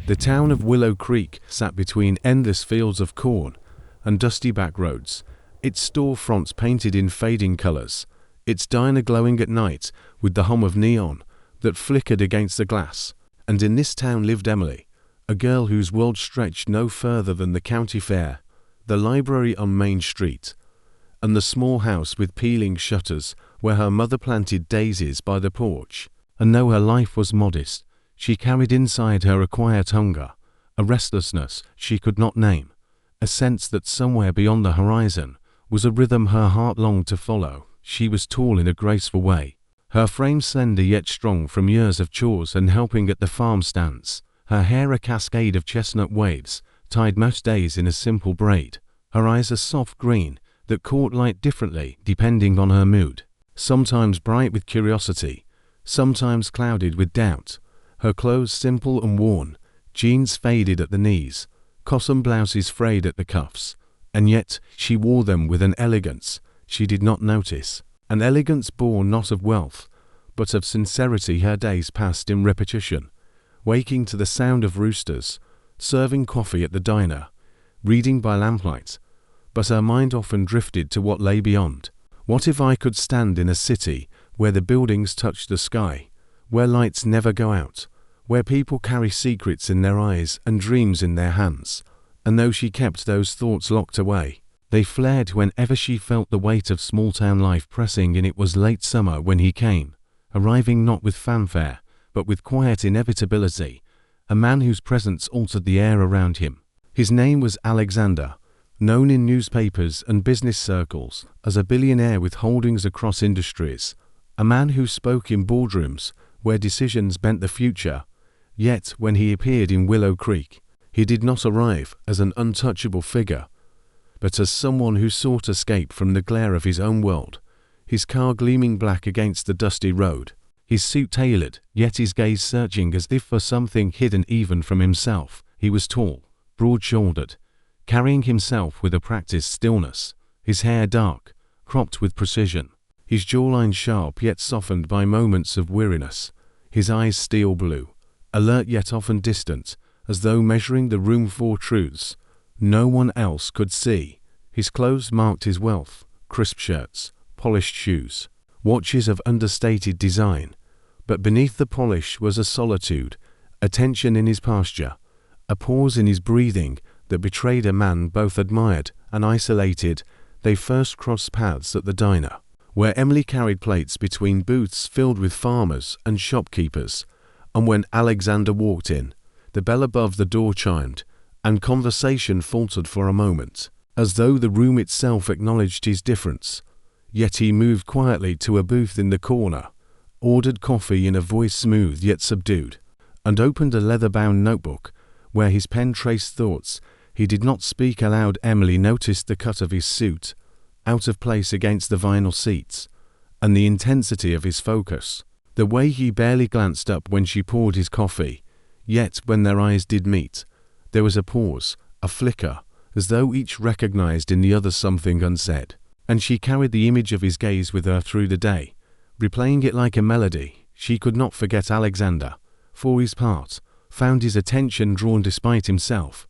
The town of Willow Creek sat between endless fields of corn and dusty back roads, its storefronts painted in fading colors, its diner glowing at night with the hum of neon that flickered against the glass. And in this town lived Emily, a girl whose world stretched no further than the county fair, the library on Main Street, and the small house with peeling shutters where her mother planted daisies by the porch. And though her life was modest, she carried inside her a quiet hunger, a restlessness she could not name, a sense that somewhere beyond the horizon was a rhythm her heart longed to follow. She was tall in a graceful way, her frame slender yet strong from years of chores and helping at the farm stands, her hair a cascade of chestnut waves, tied most days in a simple braid, her eyes a soft green that caught light differently depending on her mood, sometimes bright with curiosity, sometimes clouded with doubt, her clothes simple and worn, jeans faded at the knees, cotton blouses frayed at the cuffs, and yet she wore them with an elegance she did not notice, an elegance born not of wealth, but of sincerity. Her days passed in repetition, waking to the sound of roosters, serving coffee at the diner, reading by lamplight, but her mind often drifted to what lay beyond. What if I could stand in a city where the buildings touch the sky, where lights never go out, where people carry secrets in their eyes and dreams in their hands? And though she kept those thoughts locked away, they flared whenever she felt the weight of small-town life pressing in. It was late summer when he came, arriving not with fanfare, but with quiet inevitability, a man whose presence altered the air around him. His name was Alexander, known in newspapers and business circles as a billionaire with holdings across industries, a man who spoke in boardrooms where decisions bent the future. Yet when he appeared in Willow Creek, he did not arrive as an untouchable figure, but as someone who sought escape from the glare of his own world, his car gleaming black against the dusty road, his suit tailored, yet his gaze searching as if for something hidden even from himself. He was tall, broad-shouldered, carrying himself with a practiced stillness, his hair dark, cropped with precision, his jawline sharp yet softened by moments of weariness, his eyes steel blue, alert yet often distant, as though measuring the room for truths no one else could see. His clothes marked his wealth, crisp shirts, polished shoes, watches of understated design, but beneath the polish was a solitude, a tension in his posture, a pause in his breathing that betrayed a man both admired and isolated. They first crossed paths at the diner, where Emily carried plates between booths filled with farmers and shopkeepers, and when Alexander walked in, the bell above the door chimed, and conversation faltered for a moment, as though the room itself acknowledged his difference. Yet he moved quietly to a booth in the corner, ordered coffee in a voice smooth yet subdued, and opened a leather-bound notebook where his pen traced thoughts. He did not speak aloud. Emily noticed the cut of his suit, out of place against the vinyl seats, and the intensity of his focus, the way he barely glanced up when she poured his coffee. Yet when their eyes did meet, there was a pause, a flicker, as though each recognized in the other something unsaid. And she carried the image of his gaze with her through the day, replaying it like a melody. She could not forget Alexander, for his part, found his attention drawn despite himself.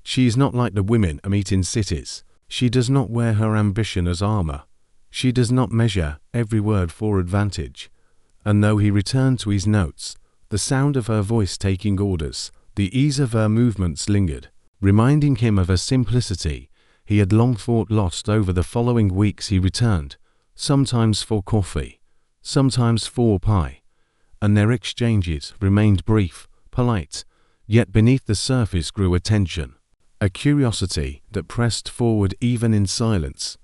She is not like the women I meet in cities. She does not wear her ambition as armor. She does not measure every word for advantage. And though he returned to his notes, the sound of her voice taking orders, the ease of her movements lingered, reminding him of her simplicity he had long thought lost. Over the following weeks he returned, sometimes for coffee, sometimes for pie, and their exchanges remained brief, polite, yet beneath the surface grew a tension, a curiosity that pressed forward even in silence.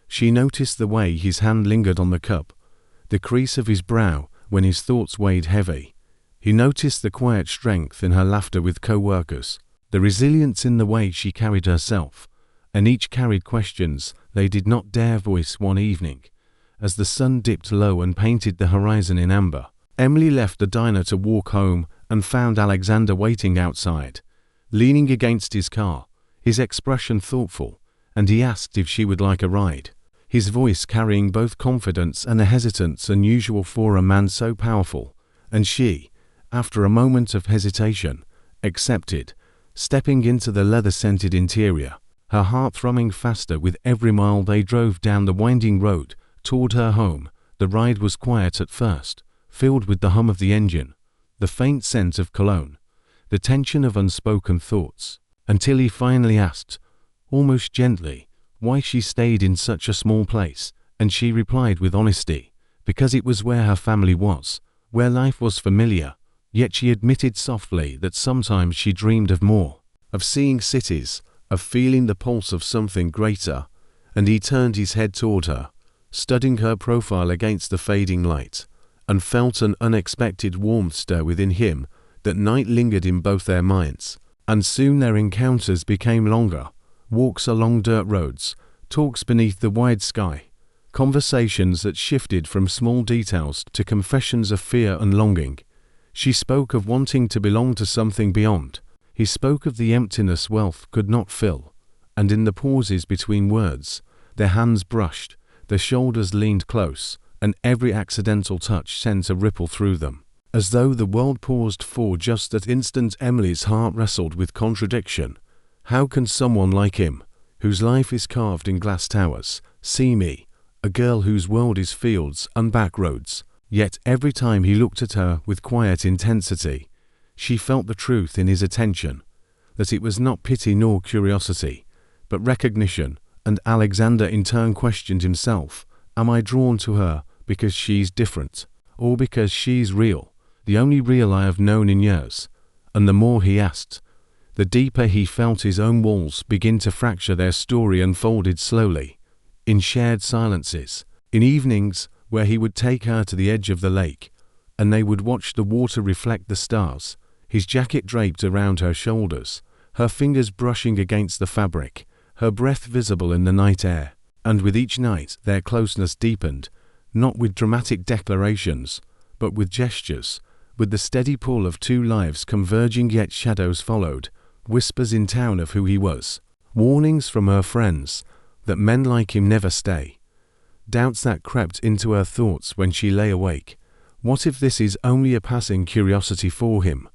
She noticed the way his hand lingered on the cup, the crease of his brow when his thoughts weighed heavy. He noticed the quiet strength in her laughter with co-workers, the resilience in the way she carried herself, and each carried questions they did not dare voice. One evening, as the sun dipped low and painted the horizon in amber, Emily left the diner to walk home and found Alexander waiting outside, leaning against his car, his expression thoughtful, and he asked if she would like a ride, his voice carrying both confidence and a hesitance unusual for a man so powerful. And she, after a moment of hesitation, accepted, stepping into the leather-scented interior, her heart thrumming faster with every mile they drove down the winding road toward her home. The ride was quiet at first, filled with the hum of the engine, the faint scent of cologne, the tension of unspoken thoughts, until he finally asked, almost gently, why she stayed in such a small place, and she replied with honesty, because it was where her family was, where life was familiar. Yet she admitted softly that sometimes she dreamed of more, of seeing cities, of feeling the pulse of something greater, and he turned his head toward her, studying her profile against the fading light, and felt an unexpected warmth stir within him. That night lingered in both their minds, and soon their encounters became longer, walks along dirt roads, talks beneath the wide sky, conversations that shifted from small details to confessions of fear and longing. She spoke of wanting to belong to something beyond. He spoke of the emptiness wealth could not fill, and in the pauses between words, their hands brushed, their shoulders leaned close, and every accidental touch sent a ripple through them. As though the world paused for just that instant, Emily's heart wrestled with contradiction. How can someone like him, whose life is carved in glass towers, see me, a girl whose world is fields and back roads? Yet every time he looked at her with quiet intensity, she felt the truth in his attention, that it was not pity nor curiosity, but recognition, and Alexander in turn questioned himself, am I drawn to her because she's different, or because she's real, the only real I have known in years? And the more he asked, the deeper he felt his own walls begin to fracture. Their story unfolded slowly, in shared silences, in evenings where he would take her to the edge of the lake, and they would watch the water reflect the stars, his jacket draped around her shoulders, her fingers brushing against the fabric, her breath visible in the night air. And with each night their closeness deepened, not with dramatic declarations, but with gestures, with the steady pull of two lives converging. Yet shadows followed, whispers in town of who he was, warnings from her friends that men like him never stay, doubts that crept into her thoughts when she lay awake. What if this is only a passing curiosity for him?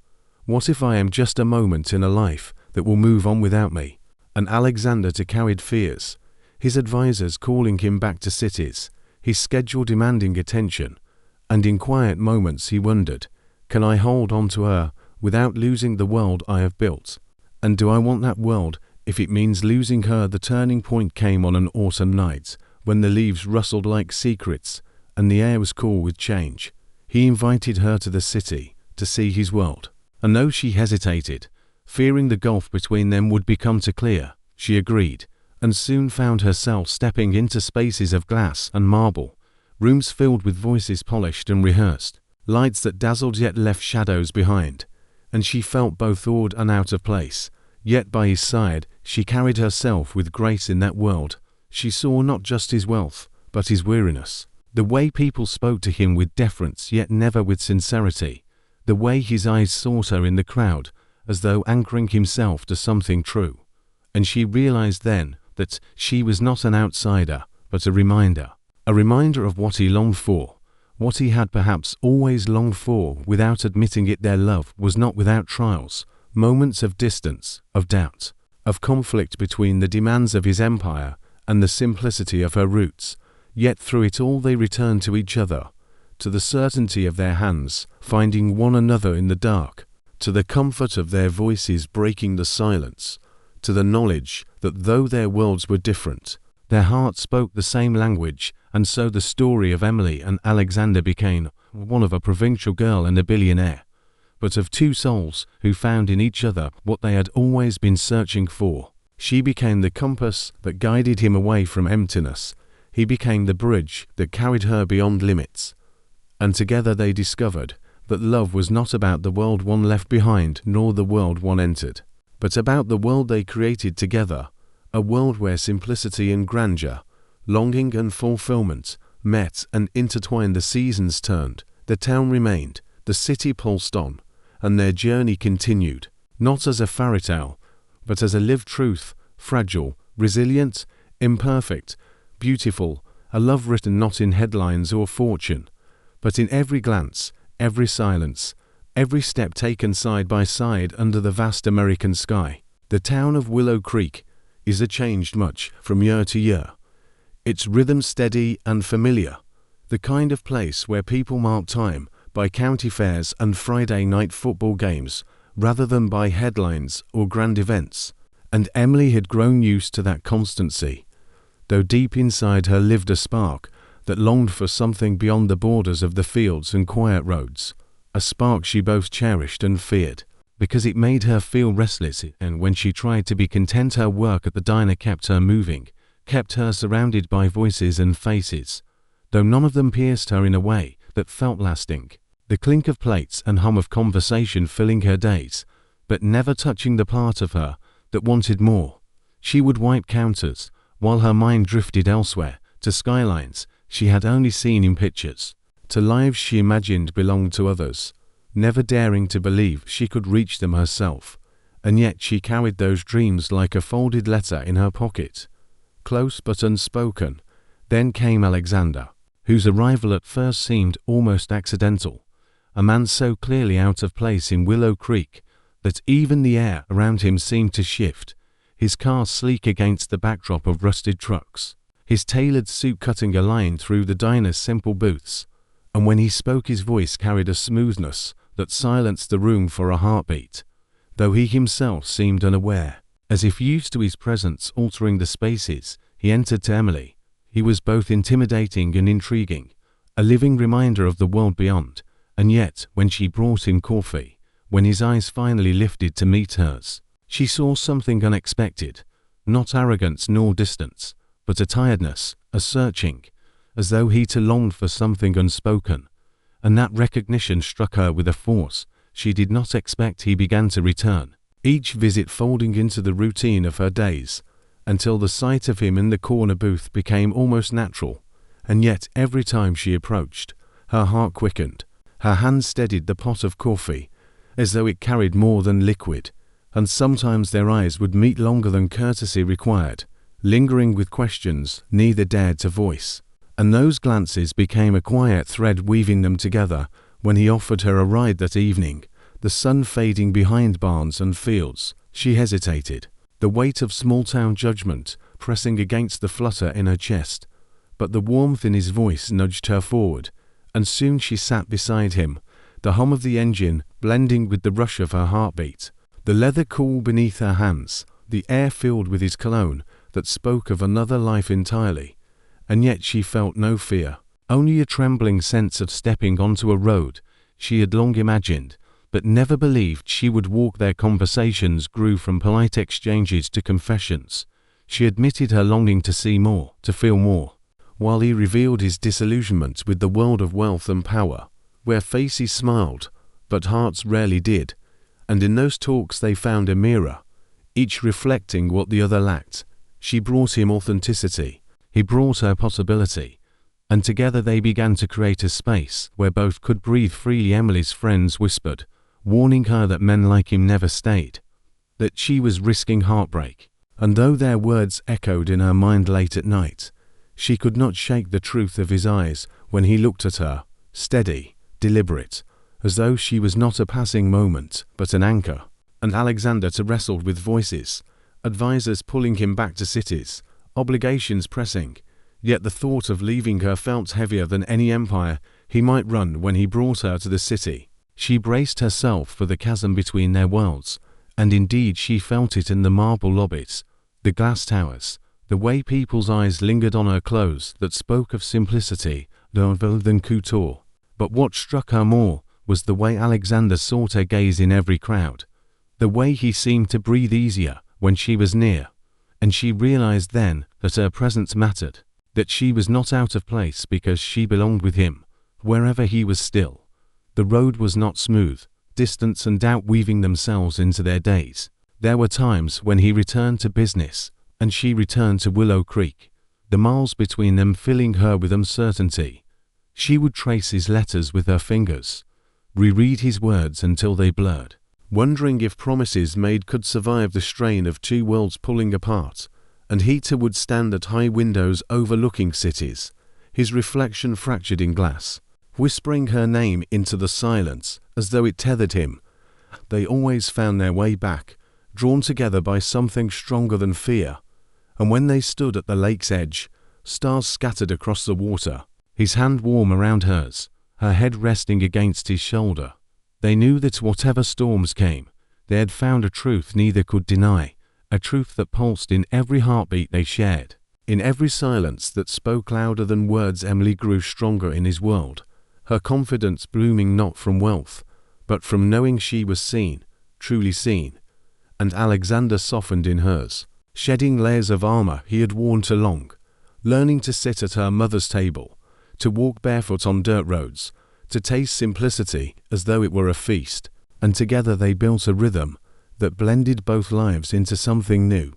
What if I am just a moment in a life that will move on without me? And Alexander too carried fears, his advisors calling him back to cities, his schedule demanding attention, and in quiet moments he wondered, can I hold on to her without losing the world I have built? And do I want that world if it means losing her? The turning point came on an autumn night, when the leaves rustled like secrets, and the air was cool with change. He invited her to the city, to see his world. And though she hesitated, fearing the gulf between them would become too clear, she agreed, and soon found herself stepping into spaces of glass and marble, rooms filled with voices polished and rehearsed, lights that dazzled yet left shadows behind, and she felt both awed and out of place. Yet by his side, she carried herself with grace in that world. She saw not just his wealth, but his weariness, the way people spoke to him with deference yet never with sincerity, the way his eyes sought her in the crowd, as though anchoring himself to something true. And she realized then that she was not an outsider, but a reminder of what he longed for, what he had perhaps always longed for without admitting it. Their love was not without trials, moments of distance, of doubt, of conflict between the demands of his empire and the simplicity of her roots. Yet through it all they returned to each other, to the certainty of their hands finding one another in the dark, to the comfort of their voices breaking the silence, to the knowledge that though their worlds were different, their hearts spoke the same language. And so the story of Emily and Alexander became one of a provincial girl and a billionaire, but of two souls who found in each other what they had always been searching for. She became the compass that guided him away from emptiness. He became the bridge that carried her beyond limits. And together they discovered that love was not about the world one left behind nor the world one entered, but about the world they created together, a world where simplicity and grandeur, longing and fulfillment met and intertwined. The seasons turned, the town remained, the city pulsed on, and their journey continued, not as a fairy tale, but as a lived truth, fragile, resilient, imperfect, beautiful, a love written not in headlines or fortune, but in every glance, every silence, every step taken side by side under the vast American sky. The town of Willow Creek is changed much from year to year. Its rhythm steady and familiar, the kind of place where people mark time by county fairs and Friday night football games rather than by headlines or grand events. And Emily had grown used to that constancy, though deep inside her lived a spark that longed for something beyond the borders of the fields and quiet roads, a spark she both cherished and feared, because it made her feel restless, and when she tried to be content her work at the diner kept her moving, kept her surrounded by voices and faces, though none of them pierced her in a way that felt lasting. The clink of plates and hum of conversation filling her days, but never touching the part of her that wanted more. She would wipe counters, while her mind drifted elsewhere, to skylines she had only seen in pictures, to lives she imagined belonged to others, never daring to believe she could reach them herself. And yet she carried those dreams like a folded letter in her pocket, close but unspoken. Then came Alexander, whose arrival at first seemed almost accidental, a man so clearly out of place in Willow Creek that even the air around him seemed to shift, his car sleek against the backdrop of rusted trucks, his tailored suit cutting a line through the diner's simple booths, and when he spoke his voice carried a smoothness that silenced the room for a heartbeat, though he himself seemed unaware. As if used to his presence altering the spaces he entered to Emily, he was both intimidating and intriguing, a living reminder of the world beyond. And yet, when she brought him coffee, when his eyes finally lifted to meet hers, she saw something unexpected, not arrogance nor distance, but a tiredness, a searching, as though he too longed for something unspoken, and that recognition struck her with a force she did not expect. He began to return, each visit folding into the routine of her days, until the sight of him in the corner booth became almost natural. And yet every time she approached, her heart quickened, her hand steadied the pot of coffee, as though it carried more than liquid, and sometimes their eyes would meet longer than courtesy required, lingering with questions neither dared to voice, and those glances became a quiet thread weaving them together. When he offered her a ride that evening, the sun fading behind barns and fields, she hesitated, the weight of small-town judgment pressing against the flutter in her chest, but the warmth in his voice nudged her forward, and soon she sat beside him, the hum of the engine blending with the rush of her heartbeat, the leather cool beneath her hands, the air filled with his cologne that spoke of another life entirely. And yet she felt no fear, only a trembling sense of stepping onto a road she had long imagined, but never believed she would walk. Their conversations grew from polite exchanges to confessions. She admitted her longing to see more, to feel more, while he revealed his disillusionment with the world of wealth and power, where faces smiled, but hearts rarely did, and in those talks they found a mirror, each reflecting what the other lacked. She brought him authenticity, he brought her possibility, and together they began to create a space where both could breathe freely. Emily's friends whispered, warning her that men like him never stayed, that she was risking heartbreak, and though their words echoed in her mind late at night, she could not shake the truth of his eyes when he looked at her, steady, deliberate, as though she was not a passing moment, but an anchor. And Alexander too wrestled with voices, advisors pulling him back to cities, obligations pressing, yet the thought of leaving her felt heavier than any empire he might run. When he brought her to the city, she braced herself for the chasm between their worlds, and indeed she felt it in the marble lobbies, the glass towers, the way people's eyes lingered on her clothes that spoke of simplicity rather than couture. But what struck her more was the way Alexander sought her gaze in every crowd, the way he seemed to breathe easier when she was near, and she realized then that her presence mattered, that she was not out of place because she belonged with him, wherever he was still. The road was not smooth, distance and doubt weaving themselves into their days. There were times when he returned to business, and she returned to Willow Creek, the miles between them filling her with uncertainty. She would trace his letters with her fingers, reread his words until they blurred, wondering if promises made could survive the strain of two worlds pulling apart. And he too would stand at high windows overlooking cities, his reflection fractured in glass, whispering her name into the silence as though it tethered him. They always found their way back, drawn together by something stronger than fear. And when they stood at the lake's edge, stars scattered across the water, his hand warm around hers, her head resting against his shoulder, they knew that whatever storms came, they had found a truth neither could deny, a truth that pulsed in every heartbeat they shared. In every silence that spoke louder than words, Emily grew stronger in his world, her confidence blooming not from wealth, but from knowing she was seen, truly seen. And Alexander softened in hers, shedding layers of armor he had worn too long, learning to sit at her mother's table, to walk barefoot on dirt roads, to taste simplicity as though it were a feast. And together they built a rhythm that blended both lives into something new.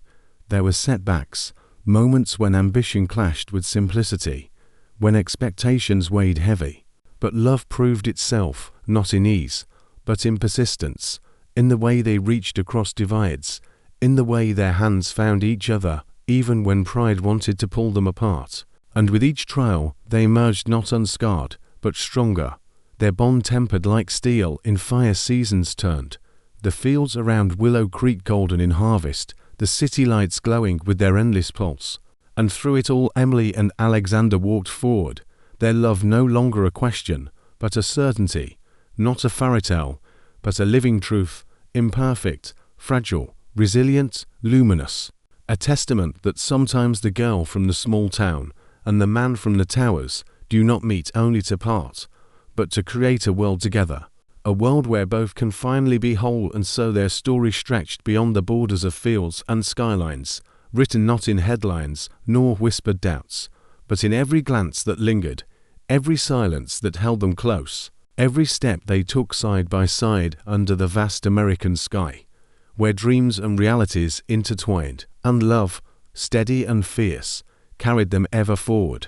There were setbacks, moments when ambition clashed with simplicity, when expectations weighed heavy. But love proved itself, not in ease, but in persistence, in the way they reached across divides, in the way their hands found each other, even when pride wanted to pull them apart. And with each trial, they emerged not unscarred, but stronger, their bond tempered like steel in fire seasons turned, the fields around Willow Creek golden in harvest, the city lights glowing with their endless pulse. And through it all Emily and Alexander walked forward, their love no longer a question, but a certainty, not a fairy tale, but a living truth, imperfect, fragile, resilient, luminous. A testament that sometimes the girl from the small town and the man from the towers do not meet only to part, but to create a world together, a world where both can finally be whole, and so their story stretched beyond the borders of fields and skylines, written not in headlines nor whispered doubts, but in every glance that lingered, every silence that held them close, every step they took side by side under the vast American sky, where dreams and realities intertwined, and love, steady and fierce, carried them ever forward.